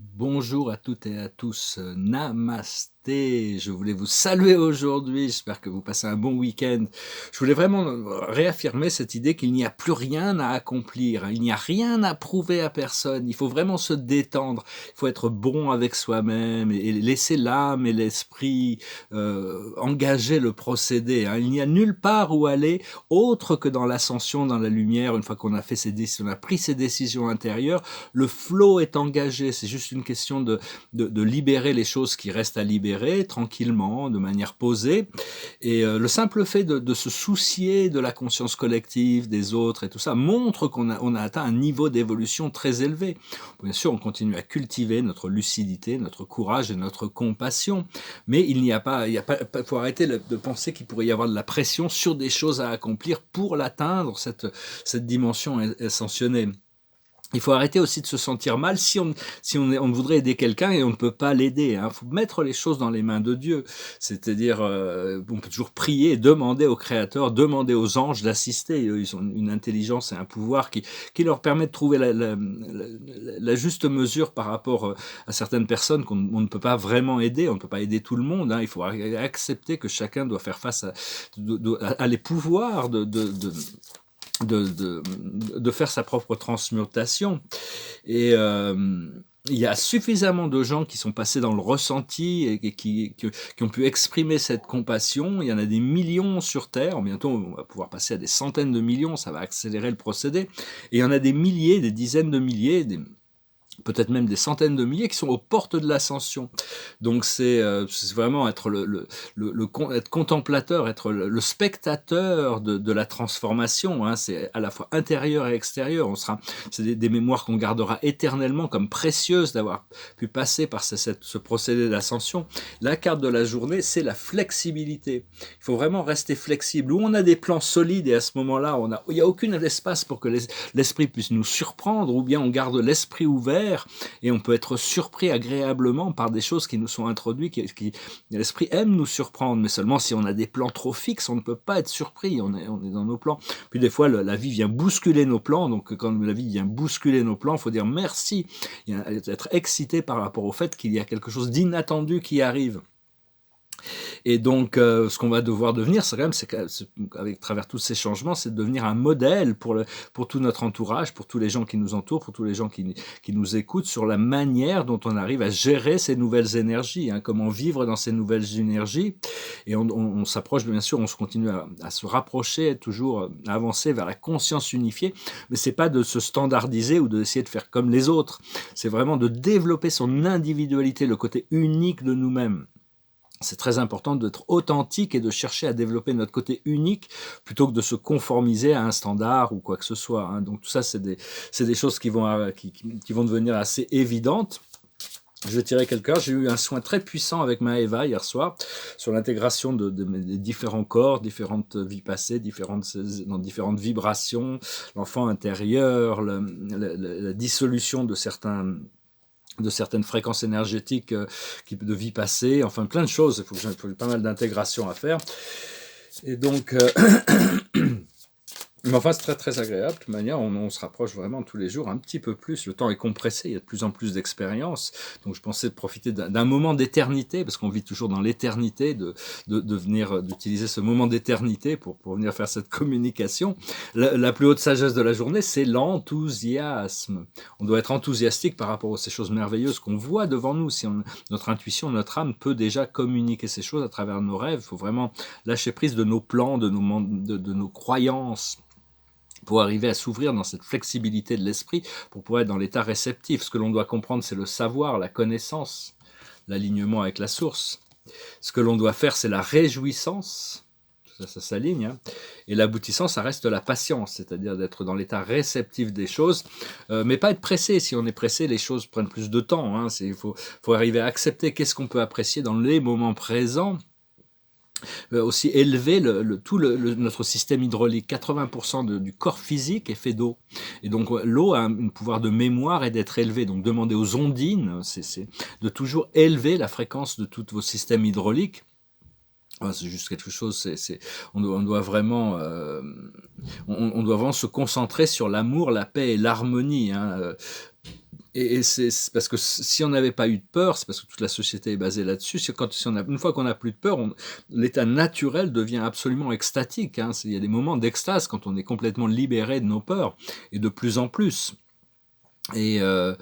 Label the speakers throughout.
Speaker 1: Bonjour à toutes et à tous, namasté. Je voulais vous saluer aujourd'hui, j'espère que vous passez un bon week-end. Je voulais vraiment, réaffirmer cette idée qu'il n'y a plus rien à accomplir, hein. Il n'y a rien à prouver à personne. Il faut vraiment se détendre. Il faut être bon avec soi-même et laisser l'âme et l'esprit, engager le procédé, hein. Il n'y a nulle part où aller autre que dans l'ascension, dans la lumière. Une fois qu'on a fait on a pris ses décisions intérieures, le flow est engagé. C'est juste une question de libérer les choses qui restent à libérer tranquillement, de manière posée. Et le simple fait de se soucier de la conscience collective, des autres et tout ça, montre qu'on a atteint un niveau d'évolution très élevé. Bien sûr, on continue à cultiver notre lucidité, notre courage et notre compassion, mais faut arrêter de penser qu'il pourrait y avoir de la pression sur des choses à accomplir pour l'atteindre, cette dimension ascensionnée. Il faut arrêter aussi de se sentir mal si on voudrait aider quelqu'un et on ne peut pas l'aider, hein. Il faut mettre les choses dans les mains de Dieu. C'est-à-dire, on peut toujours prier et demander au Créateur, demander aux anges d'assister. Eux, ils ont une intelligence et un pouvoir qui leur permet de trouver la juste mesure par rapport à certaines personnes on ne peut pas vraiment aider. On ne peut pas aider tout le monde, hein. Il faut accepter que chacun doit faire face à les pouvoirs de faire sa propre transmutation. Et il y a suffisamment de gens qui sont passés dans le ressenti et qui ont pu exprimer cette compassion. Il y en a des millions sur Terre. Bientôt, on va pouvoir passer à des centaines de millions. Ça va accélérer le procédé. Et il y en a des milliers, des dizaines de milliers, peut-être même des centaines de milliers qui sont aux portes de l'ascension. Donc c'est vraiment être être contemplateur, être le spectateur de la transformation, hein. C'est à la fois intérieur et extérieur. C'est des mémoires qu'on gardera éternellement comme précieuses d'avoir pu passer par ce procédé d'ascension. La carte de la journée, c'est la flexibilité. Il faut vraiment rester flexible. Où on a des plans solides et à ce moment-là, il n'y a aucun espace pour que l'esprit puisse nous surprendre, ou bien on garde l'esprit ouvert et on peut être surpris agréablement par des choses qui nous sont introduites. L'esprit aime nous surprendre, mais seulement si on a des plans trop fixes, on ne peut pas être surpris. On est dans nos plans. Puis des fois, la vie vient bousculer nos plans. Donc quand la vie vient bousculer nos plans, il faut dire merci, être excité par rapport au fait qu'il y a quelque chose d'inattendu qui arrive. Et donc, ce qu'on va devoir devenir, avec travers tous ces changements, c'est de devenir un modèle pour tout notre entourage, pour tous les gens qui nous entourent, pour tous les gens qui nous écoutent, sur la manière dont on arrive à gérer ces nouvelles énergies, hein, comment vivre dans ces nouvelles énergies. Et on s'approche, bien sûr, on se continue à se rapprocher, toujours à avancer vers la conscience unifiée, mais c'est pas de se standardiser ou d'essayer de faire comme les autres. C'est vraiment de développer son individualité, le côté unique de nous-mêmes. C'est très important d'être authentique et de chercher à développer notre côté unique plutôt que de se conformiser à un standard ou quoi que ce soit, hein. Donc tout ça, c'est des choses qui vont devenir assez évidentes. Je vais tirer quelqu'un. J'ai eu un soin très puissant avec Maëva hier soir sur l'intégration des différents corps, différentes vies passées, dans différentes vibrations, l'enfant intérieur, la dissolution de certaines fréquences énergétiques de vie passée, enfin plein de choses. Il faut pas mal d'intégration à faire. Et donc, mais enfin, c'est très très agréable. De toute manière, on se rapproche vraiment tous les jours un petit peu plus. Le temps est compressé, il y a de plus en plus d'expériences. Donc, je pensais profiter d'un moment d'éternité, parce qu'on vit toujours dans l'éternité, d'utiliser ce moment d'éternité pour venir faire cette communication. La plus haute sagesse de la journée, c'est l'enthousiasme. On doit être enthousiastique par rapport à ces choses merveilleuses qu'on voit devant nous. Si notre intuition, notre âme peut déjà communiquer ces choses à travers nos rêves, il faut vraiment lâcher prise de nos plans, de nos croyances, pour arriver à s'ouvrir dans cette flexibilité de l'esprit, pour pouvoir être dans l'état réceptif. Ce que l'on doit comprendre, c'est le savoir, la connaissance, l'alignement avec la source. Ce que l'on doit faire, c'est la réjouissance. Ça s'aligne, hein. Et l'aboutissant, ça reste la patience, c'est-à-dire d'être dans l'état réceptif des choses, mais pas être pressé. Si on est pressé, les choses prennent plus de temps, hein. Il faut arriver à accepter qu'est-ce qu'on peut apprécier dans les moments présents. Aussi élever notre système hydraulique. 80% du corps physique est fait d'eau. Et donc l'eau a un pouvoir de mémoire et d'être élevée. Donc demander aux ondines, c'est de toujours élever la fréquence de tous vos systèmes hydrauliques. C'est juste quelque chose, on doit vraiment se concentrer sur l'amour, la paix et l'harmonie, hein. Et c'est parce que si on n'avait pas eu de peur, c'est parce que toute la société est basée là-dessus. Une fois qu'on n'a plus de peur, l'état naturel devient absolument extatique, hein. Il y a des moments d'extase quand on est complètement libéré de nos peurs, et de plus en plus. Et euh,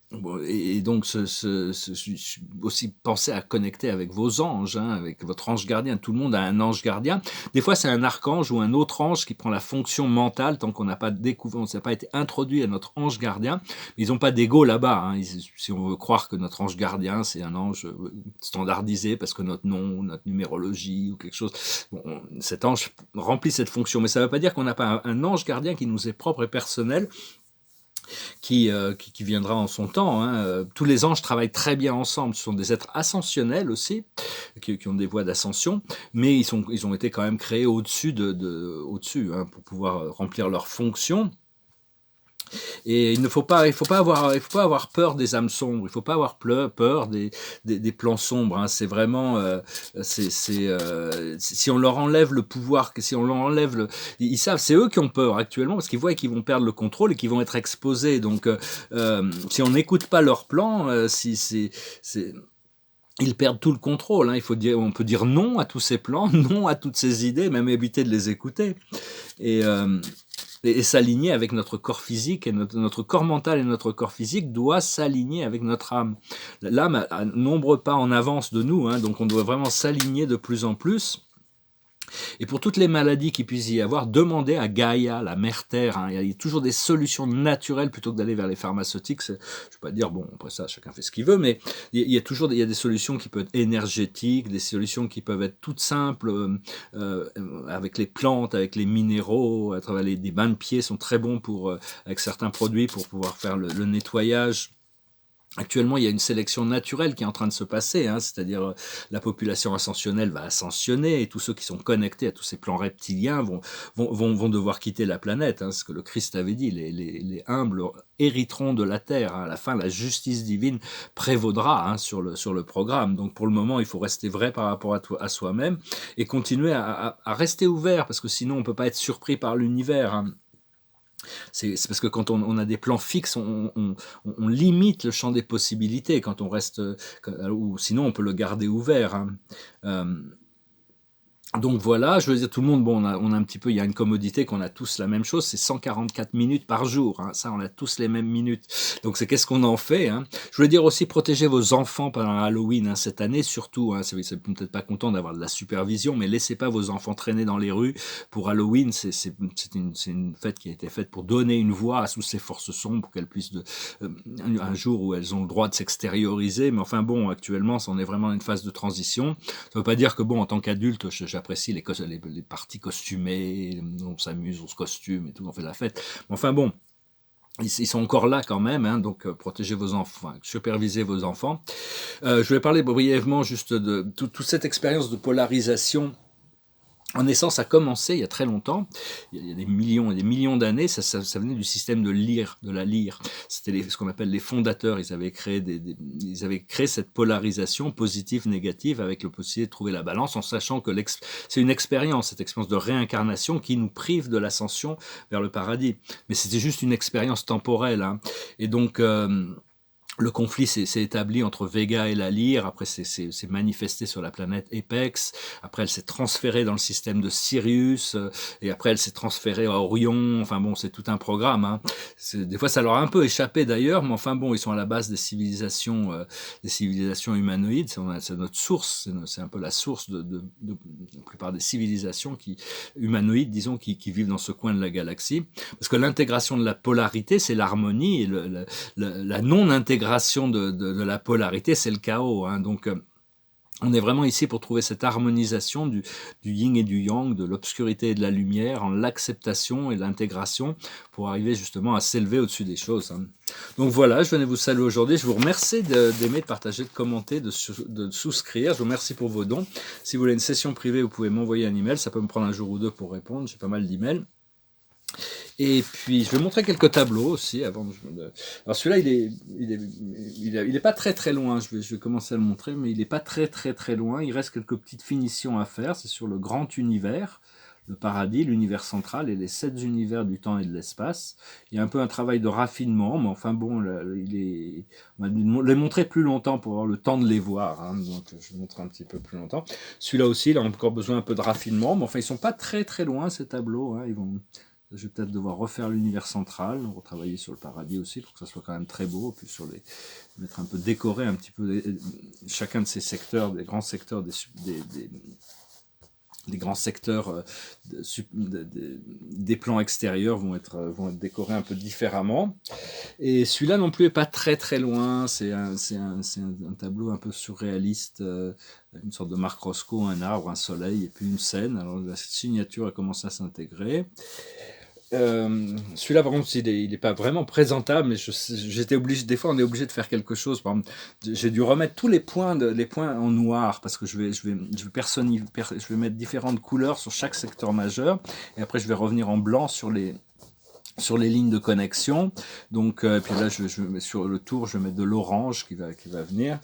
Speaker 1: Bon, et donc, aussi penser à connecter avec vos anges, hein, avec votre ange gardien. Tout le monde a un ange gardien. Des fois, c'est un archange ou un autre ange qui prend la fonction mentale tant qu'on n'a pas découvert, on n'a pas été introduit à notre ange gardien. Mais ils n'ont pas d'ego là-bas, hein. Si on veut croire que notre ange gardien, c'est un ange standardisé parce que notre nom, notre numérologie ou quelque chose, bon, cet ange remplit cette fonction. Mais ça ne veut pas dire qu'on n'a pas un ange gardien qui nous est propre et personnel, qui viendra en son temps, hein. Tous les anges travaillent très bien ensemble. Ce sont des êtres ascensionnels aussi, qui ont des voies d'ascension, mais ils ont été quand même créés au-dessus au-dessus, hein, pour pouvoir remplir leurs fonctions. Et il faut pas avoir peur des âmes sombres. Il faut pas avoir peur des plans sombres, hein. C'est vraiment, si on leur enlève le pouvoir, si on leur enlève ils savent, c'est eux qui ont peur actuellement parce qu'ils voient qu'ils vont perdre le contrôle et qu'ils vont être exposés. Donc, si on n'écoute pas leurs plans, ils perdent tout le contrôle, hein. On peut dire non à tous ces plans, non à toutes ces idées, même éviter de les écouter. Et, euh, et s'aligner avec notre corps physique, et notre corps mental et notre corps physique doit s'aligner avec notre âme. L'âme a nombre pas en avance de nous, hein, donc on doit vraiment s'aligner de plus en plus. Et pour toutes les maladies qu'il puisse y avoir, demandez à Gaïa, la mère terre, hein. Il y a toujours des solutions naturelles plutôt que d'aller vers les pharmaceutiques. Je ne vais pas dire, bon, après ça, chacun fait ce qu'il veut, mais il y a toujours des solutions qui peuvent être énergétiques, des solutions qui peuvent être toutes simples, avec les plantes, avec les minéraux, à travers des bains de pieds sont très bons avec certains produits pour pouvoir faire le nettoyage. Actuellement, il y a une sélection naturelle qui est en train de se passer, hein, c'est-à-dire la population ascensionnelle va ascensionner et tous ceux qui sont connectés à tous ces plans reptiliens vont devoir quitter la planète, hein, ce que le Christ avait dit, les humbles hériteront de la terre, hein. À la fin, la justice divine prévaudra, hein, sur le programme. Donc pour le moment, il faut rester vrai par rapport à soi-même et continuer à rester ouvert, parce que sinon on ne peut pas être surpris par l'univers, hein. C'est parce que quand on a des plans fixes, on limite le champ des possibilités quand on reste, ou sinon on peut le garder ouvert, hein. Euh, donc voilà, je veux dire, tout le monde, bon, on a un petit peu, il y a une commodité qu'on a tous la même chose, c'est 144 minutes par jour, hein. Ça, on a tous les mêmes minutes. Donc c'est qu'est-ce qu'on en fait, hein. Je voulais dire aussi, protégez vos enfants pendant Halloween, hein, cette année, surtout, hein. C'est peut-être pas content d'avoir de la supervision, mais laissez pas vos enfants traîner dans les rues pour Halloween. C'est une fête qui a été faite pour donner une voix à toutes ces forces sombres, pour qu'elles puissent un jour où elles ont le droit de s'extérioriser. Mais enfin bon, actuellement, on est vraiment dans une phase de transition. Ça veut pas dire que bon, en tant qu'adulte, j'apprécie les parties costumées, on s'amuse, on se costume et tout, on fait la fête. Mais enfin bon, ils sont encore là quand même, hein, donc protégez vos enfants, supervisez vos enfants. Je voulais parler brièvement juste de toute cette expérience de polarisation. En essence, ça a commencé il y a très longtemps, il y a des millions et des millions d'années, ça venait du système de la lyre. C'était ce qu'on appelle les fondateurs, ils avaient créé cette polarisation positive-négative avec le possibilité de trouver la balance, en sachant que c'est une expérience, cette expérience de réincarnation qui nous prive de l'ascension vers le paradis. Mais c'était juste une expérience temporelle, hein. Et donc, le conflit s'est établi entre Vega et la Lyre, après c'est manifesté sur la planète Apex, après elle s'est transférée dans le système de Sirius, et après elle s'est transférée à Orion, enfin bon, c'est tout un programme, hein. Des fois ça leur a un peu échappé d'ailleurs, mais enfin bon, ils sont à la base des civilisations humanoïdes, c'est notre source, c'est un peu la source de la plupart des civilisations humanoïdes, disons, qui vivent dans ce coin de la galaxie, parce que l'intégration de la polarité, c'est l'harmonie, et la non-intégration de la polarité, c'est le chaos, hein. Donc, on est vraiment ici pour trouver cette harmonisation du yin et du yang, de l'obscurité et de la lumière, en l'acceptation et l'intégration, pour arriver justement à s'élever au-dessus des choses, hein. Donc voilà, je venais vous saluer aujourd'hui. Je vous remercie d'aimer, de partager, de commenter, de souscrire. Je vous remercie pour vos dons. Si vous voulez une session privée, vous pouvez m'envoyer un email. Ça peut me prendre un jour ou deux pour répondre. J'ai pas mal d'emails. Et puis, je vais montrer quelques tableaux aussi avant. Alors celui-là, il est pas très très loin. Je vais commencer à le montrer, mais il est pas très très très loin. Il reste quelques petites finitions à faire. C'est sur le grand univers, le paradis, l'univers central et les 7 univers du temps et de l'espace. Il y a un peu un travail de raffinement, mais enfin bon, on va les montrer plus longtemps pour avoir le temps de les voir, hein, donc je vais montrer un petit peu plus longtemps. Celui-là aussi, il a encore besoin un peu de raffinement, mais enfin ils sont pas très très loin ces tableaux, hein, je vais peut-être devoir refaire l'univers central, retravailler sur le paradis aussi pour que ça soit quand même très beau, puis mettre un peu décorer un petit peu chacun de ces secteurs, des grands secteurs des grands secteurs des plans extérieurs vont être décorés un peu différemment. Et celui-là non plus est pas très très loin, c'est un tableau un peu surréaliste, une sorte de Marc Roscoe, un arbre, un soleil et puis une scène. Alors la signature a commencé à s'intégrer. Celui-là par contre il est pas vraiment présentable, mais j'étais obligé, des fois on est obligé de faire quelque chose. Par exemple, j'ai dû remettre tous les points en noir parce que je vais mettre différentes couleurs sur chaque secteur majeur et après je vais revenir en blanc sur les lignes de connexion. Donc, puis là, sur le tour, je vais mettre de l'orange qui va venir.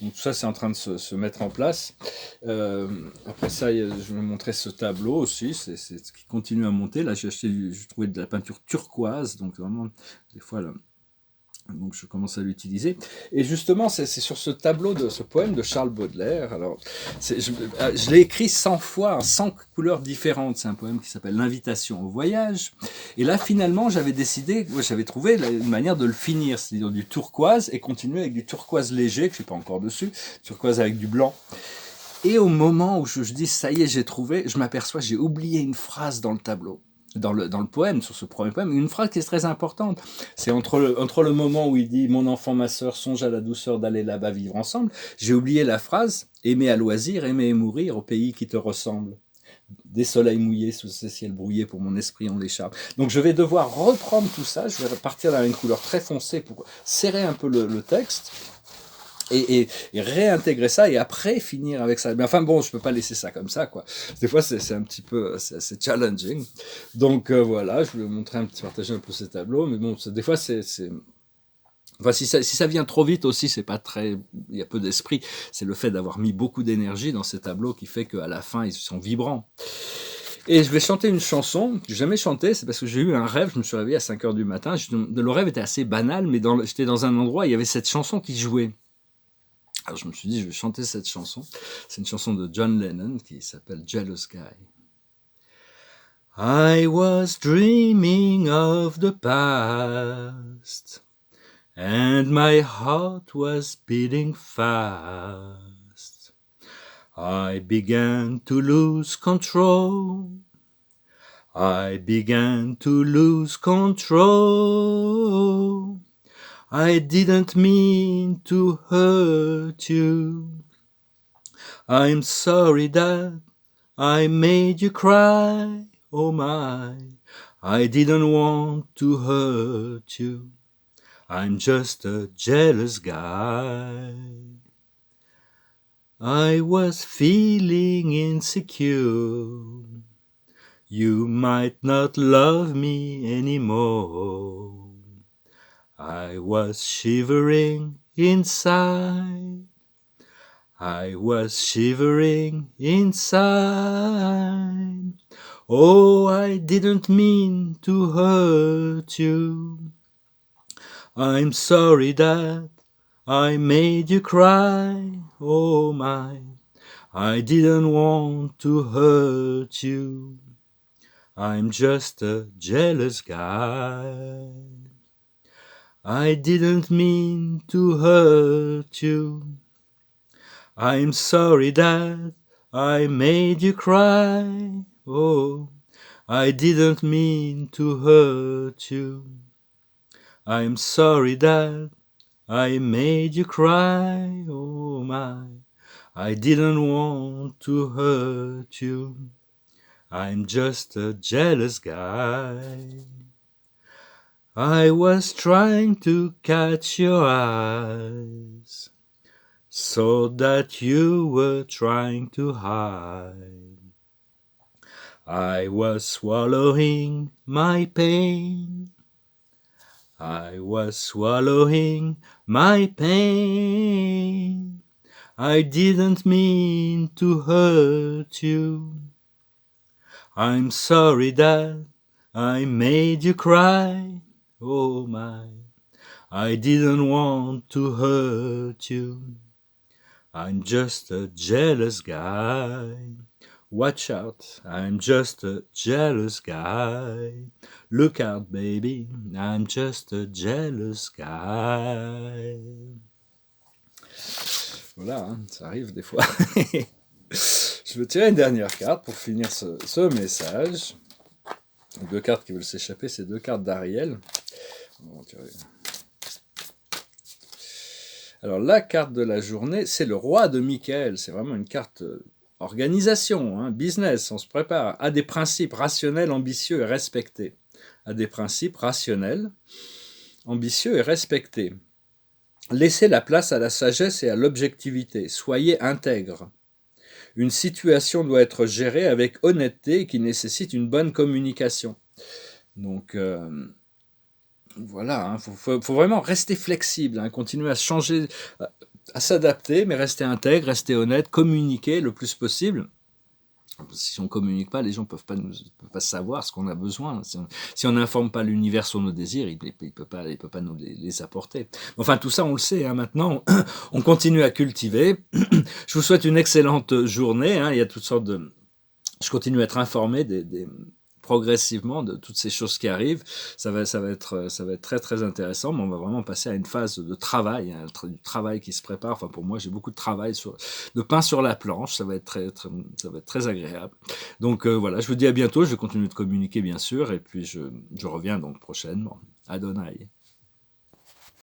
Speaker 1: Donc, tout ça, c'est en train de se mettre en place. Après ça, je vais montrer ce tableau aussi. C'est ce qui continue à monter. Là, j'ai trouvé de la peinture turquoise. Donc, vraiment, des fois, là, donc je commence à l'utiliser. Et justement, c'est sur ce tableau de ce poème de Charles Baudelaire. Alors, je l'ai écrit 100 fois, en 100 couleurs différentes. C'est un poème qui s'appelle L'invitation au voyage. Et là, finalement, j'avais trouvé une manière de le finir, c'est-à-dire du turquoise et continuer avec du turquoise léger, que je ne suis pas encore dessus, turquoise avec du blanc. Et au moment où je dis ça y est, j'ai trouvé, je m'aperçois, j'ai oublié une phrase dans le tableau. Dans le poème, sur ce premier poème, une phrase qui est très importante. C'est entre le moment où il dit « Mon enfant, ma sœur, songe à la douceur d'aller là-bas vivre ensemble », j'ai oublié la phrase « Aimer à loisir, aimer et mourir au pays qui te ressemble. Des soleils mouillés sous ces ciels brouillés pour mon esprit en l'écharpe. » Donc je vais devoir reprendre tout ça, je vais partir dans une couleur très foncée pour serrer un peu le texte. Et réintégrer ça et après finir avec ça. Mais enfin bon, je peux pas laisser ça comme ça, quoi. Des fois, c'est un petit peu, c'est challenging. Donc voilà, je voulais partager un peu ces tableaux. Mais bon, des fois, enfin, si ça vient trop vite aussi, c'est pas très, il y a peu d'esprit. C'est le fait d'avoir mis beaucoup d'énergie dans ces tableaux qui fait qu'à la fin, ils sont vibrants. Et je vais chanter une chanson que j'ai jamais chantée, c'est parce que j'ai eu un rêve, je me suis réveillé à 5h du matin. Le rêve était assez banal, mais j'étais dans un endroit, il y avait cette chanson qui jouait. Alors je me suis dit, je vais chanter cette chanson. C'est une chanson de John Lennon qui s'appelle Jealous Guy. I was dreaming of the past, and my heart was beating fast. I began to lose control. I began to lose control. I didn't mean to hurt you. I'm sorry that I made you cry. Oh my, I didn't want to hurt you. I'm just a jealous guy. I was feeling insecure. You might not love me anymore. I was shivering inside. I was shivering inside. Oh, I didn't mean to hurt you. I'm sorry that I made you cry. Oh my, I didn't want to hurt you. I'm just a jealous guy. I didn't mean to hurt you. I'm sorry that I made you cry. Oh, I didn't mean to hurt you. I'm sorry that I made you cry. Oh my, I didn't want to hurt you. I'm just a jealous guy. I was trying to catch your eyes, so that you were trying to hide. I was swallowing my pain. I was swallowing my pain. I didn't mean to hurt you. I'm sorry that I made you cry. Oh my, I didn't want to hurt you. I'm just a jealous guy. Watch out, I'm just a jealous guy. Look out, baby, I'm just a jealous guy. Voilà, hein, ça arrive des fois. Je vais tirer une dernière carte pour finir ce message. Les deux cartes qui veulent s'échapper, c'est deux cartes d'Ariel. Alors la carte de la journée, c'est le roi de Michael. C'est vraiment une carte organisation, hein, business. On se prépare à des principes rationnels, ambitieux et respectés. À des principes rationnels, ambitieux et respectés. Laissez la place à la sagesse et à l'objectivité. Soyez intègre. Une situation doit être gérée avec honnêteté et qui nécessite une bonne communication. Donc voilà, il faut vraiment rester flexible, hein, continuer à changer, à s'adapter, mais rester intègre, rester honnête, communiquer le plus possible. Si on ne communique pas, les gens ne peuvent pas savoir ce qu'on a besoin. Si on n'informe pas l'univers sur nos désirs, il ne peut pas nous les apporter. Enfin, tout ça, on le sait. Hein, maintenant, on continue à cultiver. Je vous souhaite une excellente journée. Hein, il y a toutes sortes de... Je continue à être informé progressivement de toutes ces choses qui arrivent. Ça va être très très intéressant, mais on va vraiment passer à une phase de travail, hein, du travail qui se prépare. Enfin pour moi, j'ai beaucoup de travail de pain sur la planche. Ça va être très agréable. Donc voilà, je vous dis à bientôt. Je vais continuer de communiquer bien sûr, et puis je reviens donc prochainement. Adonai.